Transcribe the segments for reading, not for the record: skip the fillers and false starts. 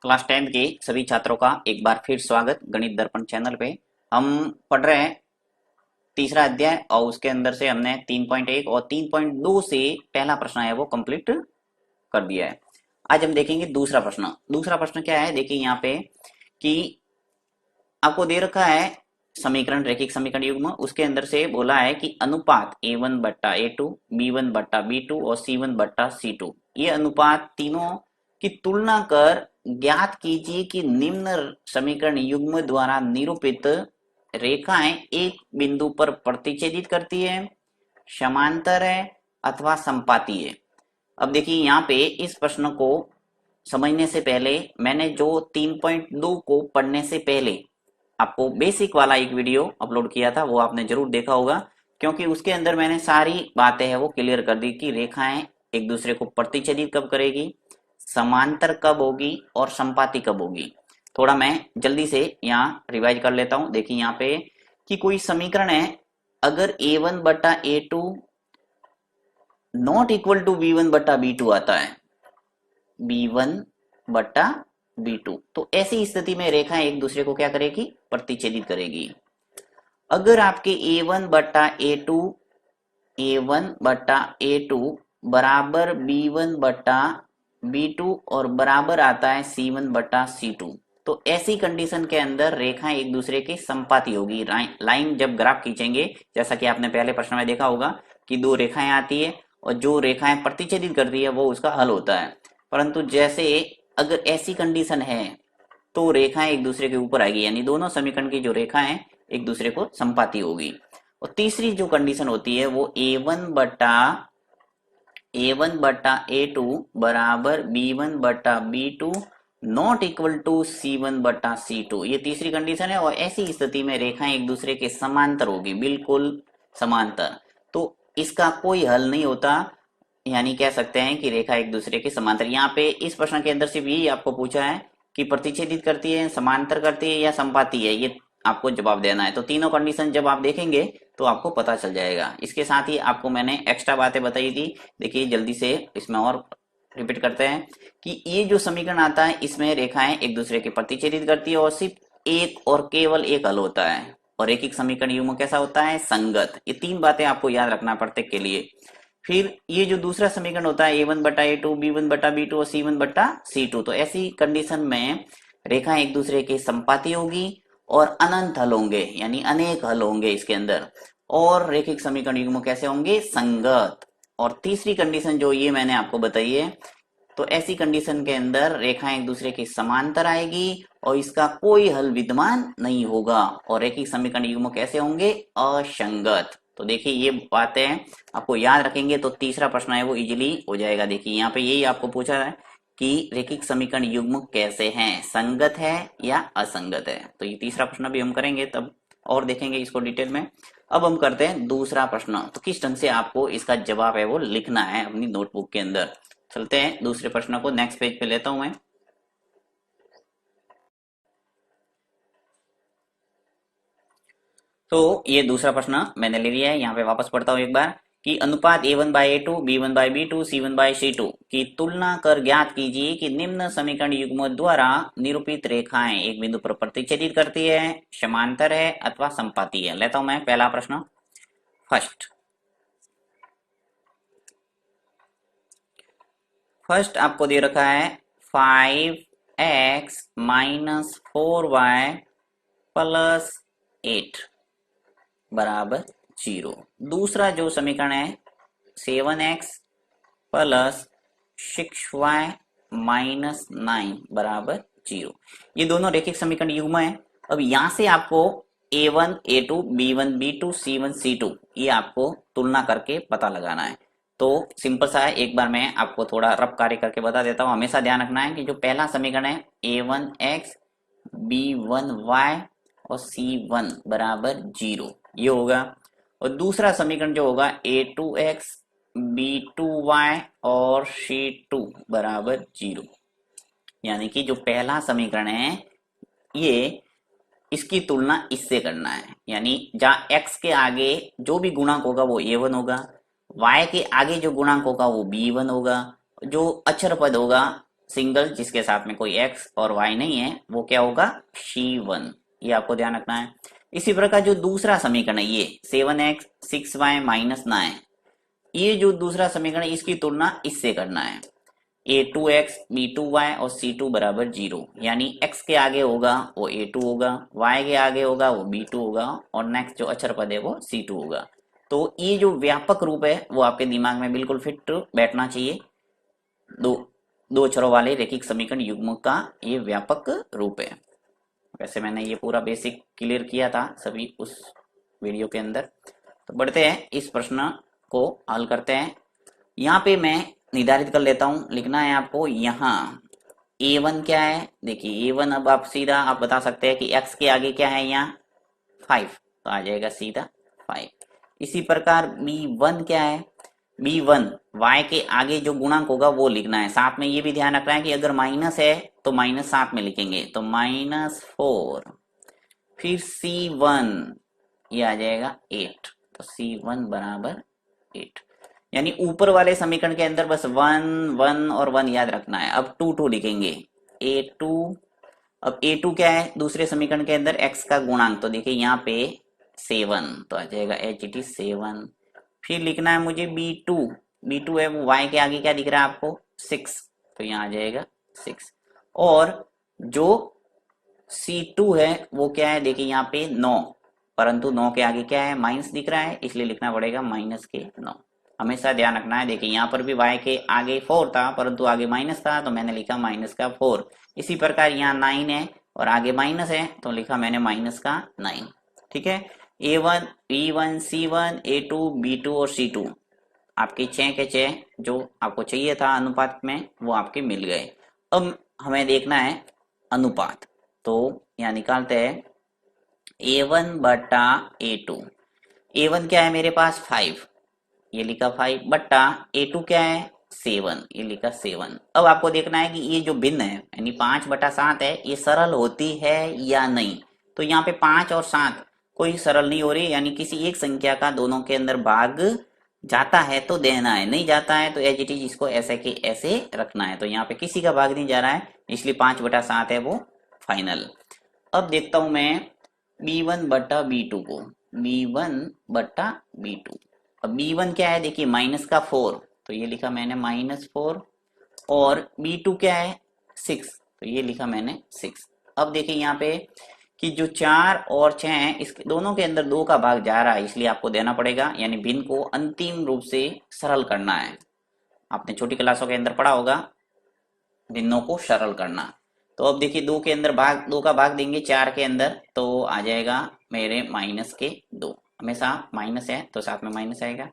Class 10 के सभी छात्रों का एक बार फिर स्वागत गणित दर्पण चैनल पे। हम पढ़ रहे हैं तीसरा अध्याय और उसके अंदर से हमने 3.1 और 3.2 से पहला प्रश्न है वो कंप्लीट कर दिया है। आज हम देखेंगे दूसरा प्रश्न। दूसरा प्रश्न क्या है, देखिए यहाँ पे कि आपको दे रखा है समीकरण, रैखिक समीकरण युग्म। उसके अंदर से बोला है कि अनुपात a1 बट्टा a2, b1 बट्टा b2 और c1 बट्टा c2, ये अनुपात तीनों की तुलना कर ज्ञात कीजिए कि निम्न समीकरण युग्म द्वारा निरूपित रेखाएं एक बिंदु पर प्रतिच्छेदित करती है, समांतर है अथवा संपाती है। अब देखिए यहाँ पे इस प्रश्न को समझने से पहले मैंने जो 3.2 को पढ़ने से पहले आपको बेसिक वाला एक वीडियो अपलोड किया था, वो आपने जरूर देखा होगा, क्योंकि उसके अंदर मैंने सारी बातें हैं वो क्लियर कर दी कि रेखाएं एक दूसरे को प्रतिच्छेदित कब करेगी, समांतर कब होगी और संपाती कब होगी। थोड़ा मैं जल्दी से यहाँ रिवाइज कर लेता हूं। देखिए यहाँ पे कि कोई समीकरण है, अगर a1 बटा a2 not equal to b1 बटा b2 आता है, b1 बटा b2, तो ऐसी स्थिति में रेखाएं एक दूसरे को क्या करेगी, प्रतिच्छेदित करेगी। अगर आपके a1 बटा a2 बराबर b1 बटा b2 और बराबर आता है c1 बटा c2, तो ऐसी कंडीशन के अंदर रेखाएं एक दूसरे के संपाती होगी। लाइन जब ग्राफ खींचेंगे, जैसा कि आपने पहले प्रश्न में देखा होगा कि दो रेखाएं आती है और जो रेखाएं प्रतिच्छेदित करती है वो उसका हल होता है। परंतु जैसे अगर ऐसी कंडीशन है तो रेखाएं एक दूसरे के ऊपर आएगी, यानी दोनों समीकरण की जो रेखा है एक दूसरे को संपाती होगी। और तीसरी जो कंडीशन होती है वो a1 बटा a2 बराबर b1 बटा b2 not equal to c1 बटा c2, ये तीसरी कंडीशन है। और ऐसी स्थिति में रेखाएं एक दूसरे के समांतर होगी, बिल्कुल समांतर। तो इसका कोई हल नहीं होता, यानी कह सकते हैं कि रेखा एक दूसरे के समांतर। यहाँ पे इस प्रश्न के अंदर सिर्फ यही आपको पूछा है कि प्रतिच्छेदित करती है, समांतर करती है या संपाती है, ये आपको जवाब देना है। तो तीनों कंडीशन जब आप देखेंगे तो आपको पता चल जाएगा। इसके साथ ही आपको मैंने एक्स्ट्रा बातें बताई थी, देखिए जल्दी से इसमें और रिपीट करते हैं कि ये जो समीकरण आता है इसमें रेखाएं एक दूसरे के प्रतिच्छेदित करती है और सिर्फ एक और केवल एक हल होता है। और एक समीकरण युग्म कैसा होता है, संगत। ये तीन बातें आपको याद रखना प्रत्येक के लिए। फिर ये जो दूसरा समीकरण होता है a1 बटा a2, b1 बटा b2 और c1 बटा c2, तो ऐसी कंडीशन में रेखाएं एक दूसरे के संपाती होगी और अनंत हल होंगे, यानी अनेक हल होंगे इसके अंदर। और रेखिक समीकरण युग्म कैसे होंगे, संगत। और तीसरी कंडीशन जो ये मैंने आपको बताई है, तो ऐसी कंडीशन के अंदर रेखाएं एक दूसरे के समांतर आएगी और इसका कोई हल विद्यमान नहीं होगा। और रेखिक समीकरण युग्म कैसे होंगे, असंगत। तो देखिए ये बातें आपको याद रखेंगे तो तीसरा प्रश्न है वो इजीली हो जाएगा। देखिए यहाँ पे यही आपको पूछा है कि रेखिक समीकरण युग्म कैसे हैं, संगत है या असंगत है। तो ये तीसरा प्रश्न भी हम करेंगे, तब और देखेंगे इसको डिटेल में। अब हम करते हैं दूसरा प्रश्न। तो किस ढंग से आपको इसका जवाब है वो लिखना है अपनी नोटबुक के अंदर। चलते हैं दूसरे प्रश्न को, नेक्स्ट पेज पे लेता हूं मैं। तो ये दूसरा प्रश्न मैंने ले लिया है, यहाँ पे वापस पढ़ता हूँ एक बार कि अनुपात a1 bye a2, b1 bye b2, c1 bye c2 की तुलना कर ज्ञात कीजिए कि निम्न समीकरण युग्म द्वारा निरूपित रेखाएं एक बिंदु पर प्रतिच्छेदित करती है, समांतर है अथवा संपाती है। लेता हूं मैं पहला प्रश्न। फर्स्ट आपको दे रखा है 5x माइनस 4y प्लस 8 बराबर 0। दूसरा जो समीकरण है 7x प्लस 6y माइनस 9 बराबर 0। ये दोनों रैखिक समीकरण युग्म है। अब यहां से आपको a1 a2 b1 b2 c1 c2 ये आपको तुलना करके पता लगाना है। तो सिंपल सा है, एक बार मैं आपको थोड़ा रफ कार्य करके बता देता हूं। हमेशा ध्यान रखना है कि जो पहला समीकरण है a1x b1y और c1 बराबर 0 ये होगा। और दूसरा समीकरण जो होगा a2x b2y और c2 बराबर 0, यानी कि जो पहला समीकरण है ये इसकी तुलना इससे करना है, यानी जहां x के आगे जो भी गुणांक होगा वो a1 होगा, y के आगे जो गुणांक होगा वो b1 होगा, जो अक्षर पद होगा सिंगल जिसके साथ में कोई x और y नहीं है वो क्या होगा C1। ये आपको ध्यान रखना है। इसी प्रकार जो दूसरा समीकरण है ये 7x 6y माइनस 9, ये जो दूसरा समीकरण है इसकी तुलना इससे करना है। a2x b2y और c2 बराबर 0, यानी x के आगे होगा वो a2 होगा, y के आगे होगा वो b2 होगा और नेक्स्ट जो अचर पद है वो c2 होगा। तो ये जो व्यापक रूप है वो आपके दिमाग में बिल्कुल फिट बैठना चाहिए। दो दो अक्षरों वाले रैखिक समीकरण युग्म का ये व्यापक रूप है। वैसे मैंने ये पूरा बेसिक क्लियर किया था सभी उस वीडियो के अंदर। तो बढ़ते हैं इस प्रश्न को हल करते हैं। यहाँ पे मैं निर्धारित कर लेता हूँ, लिखना है आपको यहाँ a1 क्या है। देखिए a1 अब आप सीधा आप बता सकते हैं कि x के आगे क्या है यहाँ 5, तो आ जाएगा सीधा 5। इसी प्रकार b1 क्या है, b1 y के आगे जो गुणांक होगा वो लिखना है। साथ में ये भी ध्यान रखना है कि अगर माइनस है तो माइनस साथ में लिखेंगे, तो -4। फिर c1 ये आ जाएगा 8, तो c1 बराबर 8। यानी ऊपर वाले समीकरण के अंदर बस 1 1 और 1 याद रखना है। अब 2 2 लिखेंगे a2। अब a2 क्या है दूसरे समीकरण के अंदर x का गुणांक, तो देखिए यहाँ पे 7, तो आ जाएगा HT 7। फिर लिखना है मुझे b2 है वो y के आगे क्या दिख रहा है आपको 6, तो यहाँ आ जाएगा 6। और जो c2 है वो क्या है देखिए यहाँ पे 9, परंतु 9 के आगे क्या है माइनस दिख रहा है, इसलिए लिखना पड़ेगा -9। हमेशा ध्यान रखना है। देखिए यहाँ पर भी y के आगे 4 था परंतु आगे माइनस था, तो मैंने लिखा -4। इसी प्रकार यहाँ 9 है और आगे माइनस है, तो लिखा मैंने -9। ठीक है, a1 b1 c1 a2 b2 और c2 आपके 6 के 6 जो आपको चाहिए था अनुपात में वो आपके मिल गए। अब हमें देखना है अनुपात, तो यहाँ निकालते हैं a1 बटा a2। a1 क्या है मेरे पास 5, ये लिखा 5 बट्टा a2 क्या है 7, ये लिखा 7। अब आपको देखना है कि ये जो भिन्न है यानी 5/7 है ये सरल होती है या नहीं। तो यहाँ पे 5 और 7 कोई सरल नहीं हो रही, यानी किसी एक संख्या का दोनों के अंदर भाग जाता है तो देना है, नहीं जाता है तो एज इट इज इसको ऐसे के ऐसे रखना है। तो यहाँ पे किसी का भाग नहीं जा रहा है, इसलिए 5/7 है वो फाइनल। अब देखता हूं मैं b1 बटा b2 को, b1 बटा b2। अब b1 क्या है देखिए -4, तो ये लिखा मैंने -4। और b2 क्या है 6, तो ये लिखा मैंने 6। अब देखिए यहाँ पे कि जो 4 और 6 हैं इसके दोनों के अंदर 2 का भाग जा रहा है, इसलिए आपको देना पड़ेगा, यानी भिन्न को अंतिम रूप से सरल करना है। आपने छोटी क्लासों के अंदर पढ़ा होगा भिन्नों को सरल करना। तो अब देखिए 2 का भाग देंगे 4 के अंदर, तो आ जाएगा मेरे -2। हमेशा माइनस है तो साथ में माइनस आएगा।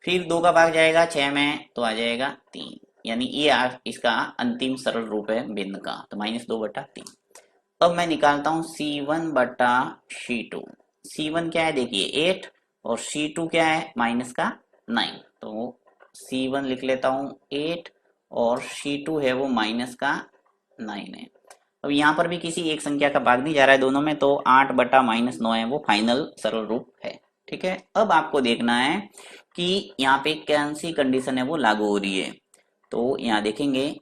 फिर 2 का भाग जाएगा 6 में, तो आ जाएगा 3, यानी ये इसका अंतिम सरल रूप है भिन्न का, तो -2/3। अब मैं निकालता हूँ c1 बटा c2। c1 क्या है देखिए 8 और c2 क्या है -9, तो c1 लिख लेता हूँ 8 और c2 है वो -9 है। अब यहाँ पर भी किसी एक संख्या का भाग नहीं जा रहा है दोनों में, तो 8/-9 है वो फाइनल सरल रूप है। ठीक है, अब आपको देखना है कि यहाँ पे कौन सी कंडीशन है वो लागू हो रही है। तो यहाँ देखेंगे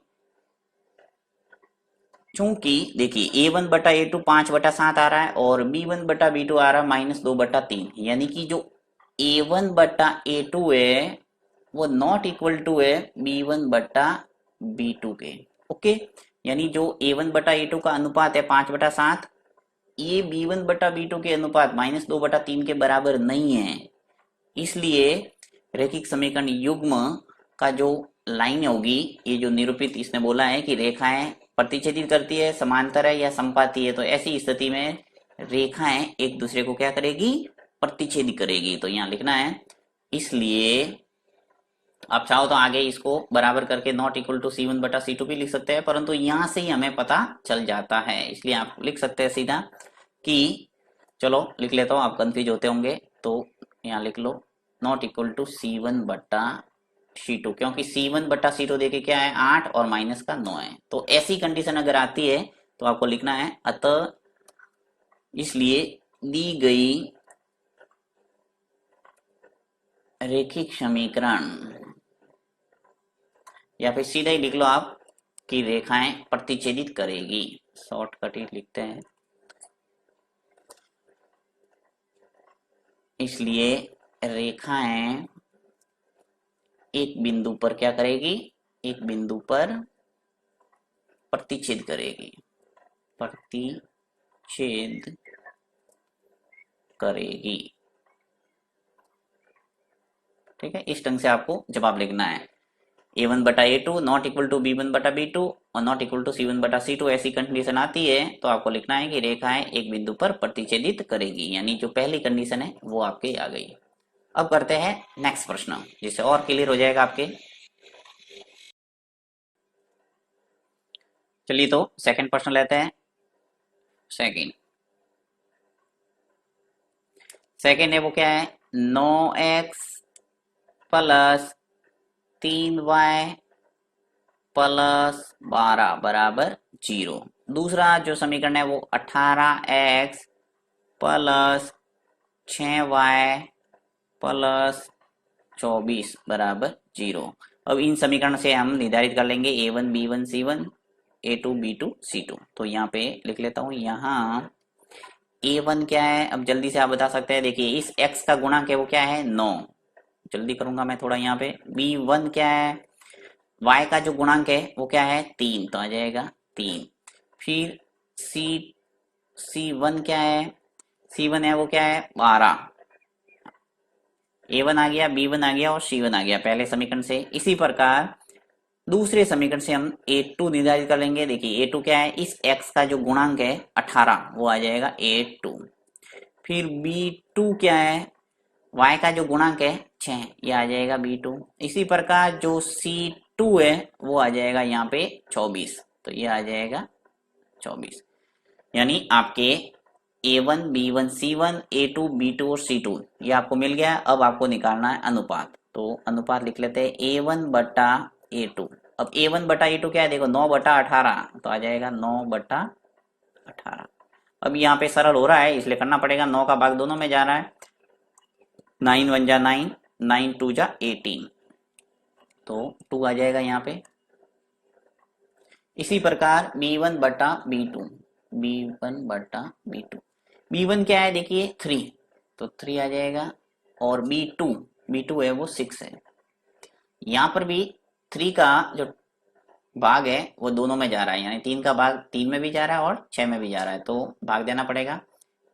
चूंकि देखिए a1 बटा a2 5/7 आ रहा है और b1 बटा b2 आ रहा है -2/3, यानी कि जो a1 बटा a2 है वो नॉट इक्वल टू है b1 बटा b2 के। ओके, यानी जो a1 बटा a2 का अनुपात है 5/7, ये b1 बटा b2 के अनुपात -2/3 के बराबर नहीं है। इसलिए रैखिक समीकरण युग्म का जो लाइन होगी, ये जो निरूपित इसने बोला है कि रेखाएं प्रतिच्छेदित करती है, समांतर है या संपाती है, तो ऐसी स्थिति में रेखाएं एक दूसरे को क्या करेगी प्रतिच्छेदित करेगी। तो यहाँ लिखना है, इसलिए आप चाहो तो आगे इसको बराबर करके नॉट इक्वल टू c1 बटा c2 भी लिख सकते हैं, परंतु यहां से ही हमें पता चल जाता है, इसलिए आप लिख सकते हैं सीधा कि चलो लिख लेता हूं, आप कंफ्यूज होते होंगे तो यहाँ लिख लो नॉट इक्वल टू c1 बटा c2, क्योंकि c1 बटा c2 देखिए क्या है 8 और -9 है। तो ऐसी कंडीशन अगर आती है तो आपको लिखना है अतः इसलिए दी गई रैखिक समीकरण, या फिर सीधा ही लिख लो आप की रेखाएं प्रतिच्छेदित करेगी। शॉर्टकट ही लिखते हैं। इसलिए रेखाएं एक बिंदु पर क्या करेगी, एक बिंदु पर प्रतिच्छेद करेगी, प्रतिच्छेद करेगी। ठीक है, इस ढंग से आपको जवाब लिखना है। A1 बटा A2 not equal to B1 बटा B2 और नॉट इक्वल टू C1 बटा C2 ऐसी कंडीशन आती है तो आपको लिखना है कि रेखाएं एक बिंदु पर प्रतिच्छेदित करेगी, यानी जो पहली कंडीशन है वो आपके आ गई। अब करते हैं नेक्स्ट प्रश्न, जिससे और क्लियर हो जाएगा आपके। चलिए तो सेकंड प्रश्न लेते हैं। सेकंड है वो क्या है, 9x प्लस 3y प्लस 12 बराबर 0। दूसरा जो समीकरण है वो 18x प्लस 6y प्लस 24 बराबर 0। अब इन समीकरण से हम निर्धारित कर लेंगे A1 B1 C1 A2 B2 C2। तो यहाँ पे लिख लेता हूँ, यहाँ A1 क्या है, अब जल्दी से आप बता सकते हैं। देखिए इस x का गुणांक है वो क्या है 9, जल्दी करूंगा मैं थोड़ा यहाँ पे। B1 क्या है, y का जो गुणांक है वो क्या है 3, तो आ जाएगा 3। फिर C1 क्या है, C1 है वो क्या है 12। A1 आ गया, B1 आ गया और C1 आ गया पहले समीकरण से। इसी प्रकार दूसरे समीकरण से हम A2 निर्धारित कर लेंगे। देखिए A2 क्या है, इस x का जो गुणांक है 18 वो आ जाएगा A2। फिर B2 क्या है, y का जो गुणांक है 6, ये आ जाएगा B2। इसी प्रकार जो C2 है वो आ जाएगा यहाँ पे 24, तो ये आ जाएगा 24। यानी आपके A1 B1 C1 A2 B2 और C2 ये आपको मिल गया। अब आपको निकालना है अनुपात, तो अनुपात लिख लेते हैं A1 बटा A2। अब A1 बटा A2 क्या है, देखो 9 बटा 18, तो आ जाएगा 9 बटा 18। अब यहाँ पे सरल हो रहा है इसलिए करना पड़ेगा, 9 का भाग दोनों में जा रहा है, 9 1 जा 9, 9 2 जा 18, तो 2 आ जाएगा यहाँ पे। इसी प्रकार B1 बटा B2, B1 बटा B2, B1 क्या है देखिए 3, तो 3 आ जाएगा। और B2 है वो 6 है। यहाँ पर भी 3 का जो भाग है वो दोनों में जा रहा है, यानी 3 का भाग 3 में भी जा रहा है और 6 में भी जा रहा है, तो भाग देना पड़ेगा।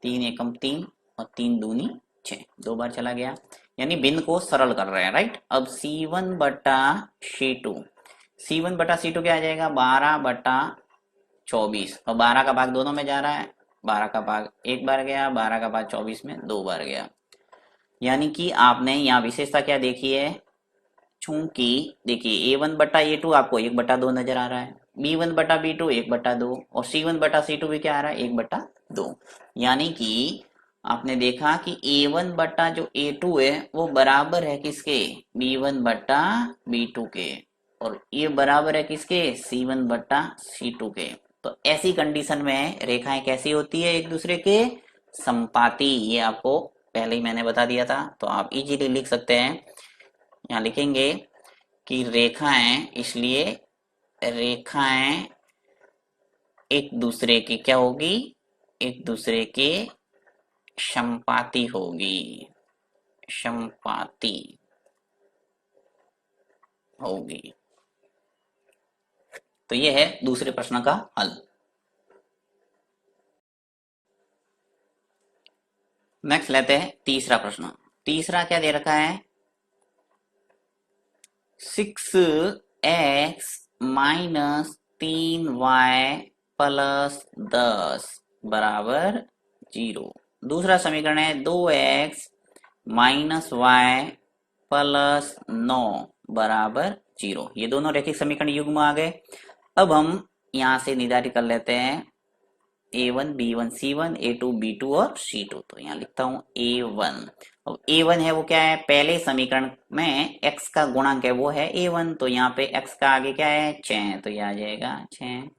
3 एकम 3 और 3 दूनी 6, 2 बार चला गया, यानी भिन्न को सरल कर रहे हैं, राइट। अब C1 बटा C2, C1 बटा C2 क्या आ जाएगा 12 बटा 24, और 12 का भाग दोनों में जा रहा है, 12 का भाग एक बार गया, 12 का भाग 24 में 2 बार गया। यानी कि आपने यहाँ विशेषता क्या देखी है, चूंकि देखिए A1 बटा A2 आपको 1 बटा 2 नजर आ रहा है, B1 बटा B2 1 बटा 2 और C1 बटा C2 भी क्या आ रहा है 1 बटा 2। यानी कि आपने देखा कि A1 बटा जो A2 है वो बराबर है किसके, B1 बटा B2 के, और ये बराबर है किसके, C1 बटा C2 के। तो ऐसी कंडीशन में रेखाएं कैसी होती है, एक दूसरे के संपाती, ये आपको पहले ही मैंने बता दिया था, तो आप इजीली लिख सकते हैं। यहाँ लिखेंगे कि रेखाएं, इसलिए रेखाएं एक दूसरे की क्या होगी, एक दूसरे के संपाती होगी, संपाती होगी। तो ये है दूसरे प्रश्न का हल। नेक्स्ट लेते हैं तीसरा प्रश्न। तीसरा क्या दे रखा है, 6x माइनस 3y प्लस 10 बराबर 0। दूसरा समीकरण है 2x माइनस y प्लस 9 बराबर 0। ये दोनों रैखिक समीकरण युग्म आ गए। अब हम यहाँ से निर्धारित कर लेते हैं A1 B1 C1 A2 B2 और C2। तो यहाँ लिखता हूँ A1। अब A1 है वो क्या है, पहले समीकरण में x का गुणांक है वो है A1, तो यहाँ पे x का आगे क्या है 6, तो यह आ जाएगा 6।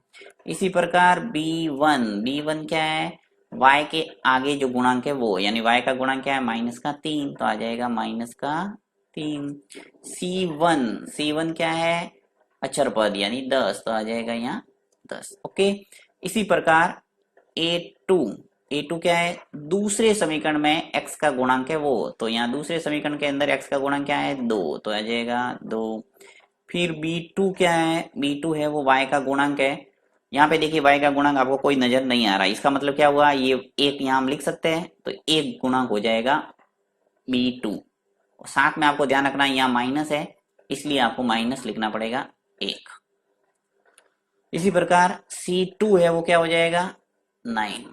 इसी प्रकार B1 क्या है, y के आगे जो गुणांक है वो, यानी y का गुणांक क्या है माइनस का 3, तो आ जाएगा माइनस का 3। C1 क्या है, अचर पद यानी 10, तो आ जाएगा यहाँ 10। ओके, इसी प्रकार A2 क्या है, दूसरे समीकरण में x का गुणांक है वो, तो यहाँ दूसरे समीकरण के अंदर x का गुणांक क्या है 2, तो आ जाएगा 2। फिर B2 क्या है, B2 है वो y का गुणांक है। यहाँ पे देखिए y का गुणांक आपको कोई नजर नहीं आ रहा, इसका मतलब क्या हुआ, ये एक यहाँ हम लिख सकते हैं, तो एक गुणांक हो जाएगा B2। साथ में आपको ध्यान रखना यहाँ माइनस है, इसलिए आपको माइनस लिखना पड़ेगा 1। इसी प्रकार C2 है वो क्या हो जाएगा 9।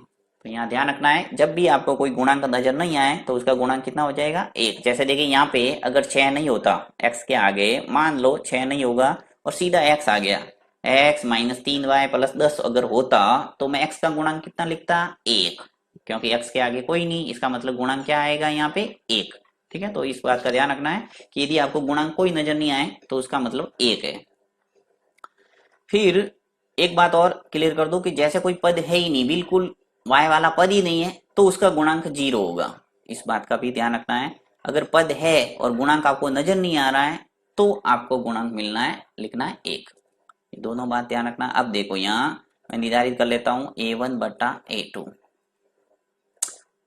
तो यहाँ ध्यान रखना है, जब भी आपको कोई गुणांक नजर नहीं आए तो उसका गुणांक कितना हो जाएगा 1। जैसे देखिए यहाँ पे अगर 6 नहीं होता x के आगे, मान लो 6 नहीं होगा और सीधा x आ गया, x माइनस 3y प्लस 10 अगर होता तो मैं x का गुणांक कितना लिखता 1, क्योंकि x के आगे कोई नहीं, इसका मतलब गुणांक क्या आएगा यहाँ पे 1। ठीक है, तो इस बात का ध्यान रखना है कि यदि आपको गुणांक कोई नजर नहीं आए तो उसका मतलब 1 है। फिर एक बात और क्लियर कर दो कि जैसे कोई पद है ही नहीं, बिल्कुल y वाला पद ही नहीं है, तो उसका गुणांक 0 होगा। इस बात का भी ध्यान रखना है, अगर पद है और गुणांक आपको नजर नहीं आ रहा है तो आपको गुणांक मिलना है, लिखना है 1। ये दोनों बात ध्यान रखना। अब देखो यहाँ मैं निर्धारित कर लेता हूँ A1 बटा A2।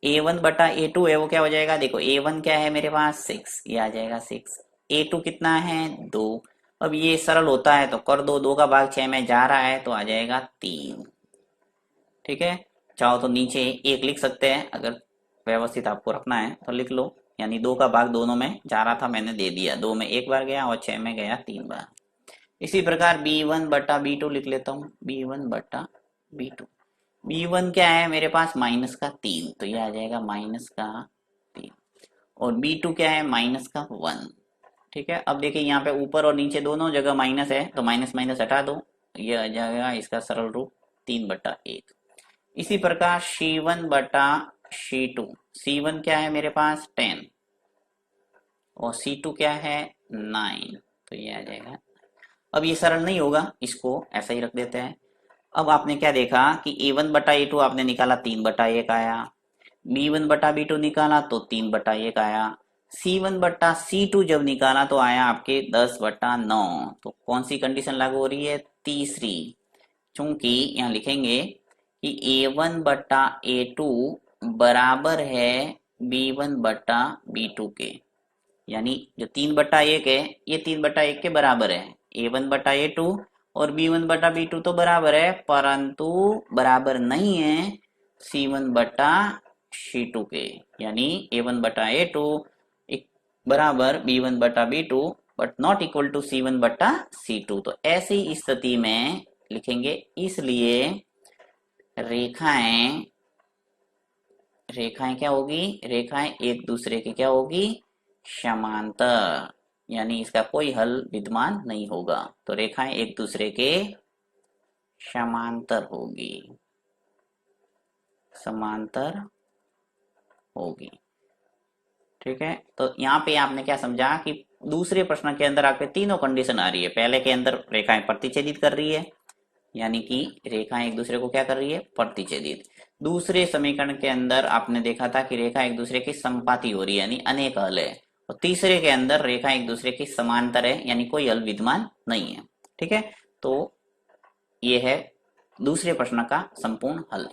A1 बटा A2 है वो क्या हो जाएगा, देखो A1 क्या है मेरे पास 6, ये आ जाएगा 6। A2 कितना है 2। अब ये सरल होता है तो कर दो, 2 का भाग 6 में जा रहा है तो आ जाएगा 3। ठीक है, चाहो तो नीचे 1 लिख सकते हैं, अगर व्यवस्थित आपको रखना है तो लिख लो, यानी 2 का भाग दोनों में जा रहा था, मैंने दे दिया, 2 में 1 बार गया और 6 में गया 3 बार। इसी प्रकार B1 बटा B2 लिख लेता हूँ, B1 बटा B2। B1 क्या है मेरे पास माइनस का 3, तो ये आ जाएगा माइनस का 3, और B2 क्या है माइनस का 1। ठीक है, अब देखिए यहाँ पे ऊपर और नीचे दोनों जगह माइनस है, तो माइनस माइनस हटा दो, ये आ जाएगा इसका सरल रूप 3 बटा 1। इसी प्रकार C1 बटा C2, C1 क्या है मेरे पास 10 और C2 क्या है 9, तो ये आ जाएगा। अब ये सरल नहीं होगा, इसको ऐसा ही रख देते हैं। अब आपने क्या देखा कि A1 बटा A2 आपने निकाला 3 बटा 1 आया, B1 बटा B2 निकाला तो 3 बटा 1 आया, C1 बटा C2 जब निकाला तो आया आपके 10 बटा 9। तो कौन सी कंडीशन लागू हो रही है, तीसरी, चूंकि यहाँ लिखेंगे कि A1 बटा A2 बराबर है B1 बटा B2 के, यानी जो 3 बटा 1 है ये 3 बटा 1 के बराबर है। A1 बटा A2 और B1 बटा B2 तो बराबर है, परंतु बराबर नहीं है C1 बटा C2 के, यानी A1 बटा A2 बराबर B1 बटा B2 but not equal to C1 बटा C2। तो ऐसी स्थिति में लिखेंगे, इसलिए रेखाएं रेखाएं क्या होगी, रेखाएं एक दूसरे की क्या होगी समांतर, यानी इसका कोई हल विद्यमान नहीं होगा, तो रेखाएं एक दूसरे के समांतर होगी, समांतर होगी। ठीक है, तो यहाँ पे आपने क्या समझा कि दूसरे प्रश्न के अंदर आपके तीनों कंडीशन आ रही है। पहले के अंदर रेखाएं प्रतिच्छेदित कर रही है, यानी कि रेखाएं एक दूसरे को क्या कर रही है प्रतिच्छेदित। दूसरे समीकरण के अंदर आपने देखा था कि रेखा एक दूसरे की संपाती हो रही है, यानी अनेक हल है। और तीसरे के अंदर रेखा एक दूसरे की समांतर है, यानी कोई हल विद्यमान नहीं है। ठीक है, तो ये है दूसरे प्रश्न का संपूर्ण हल।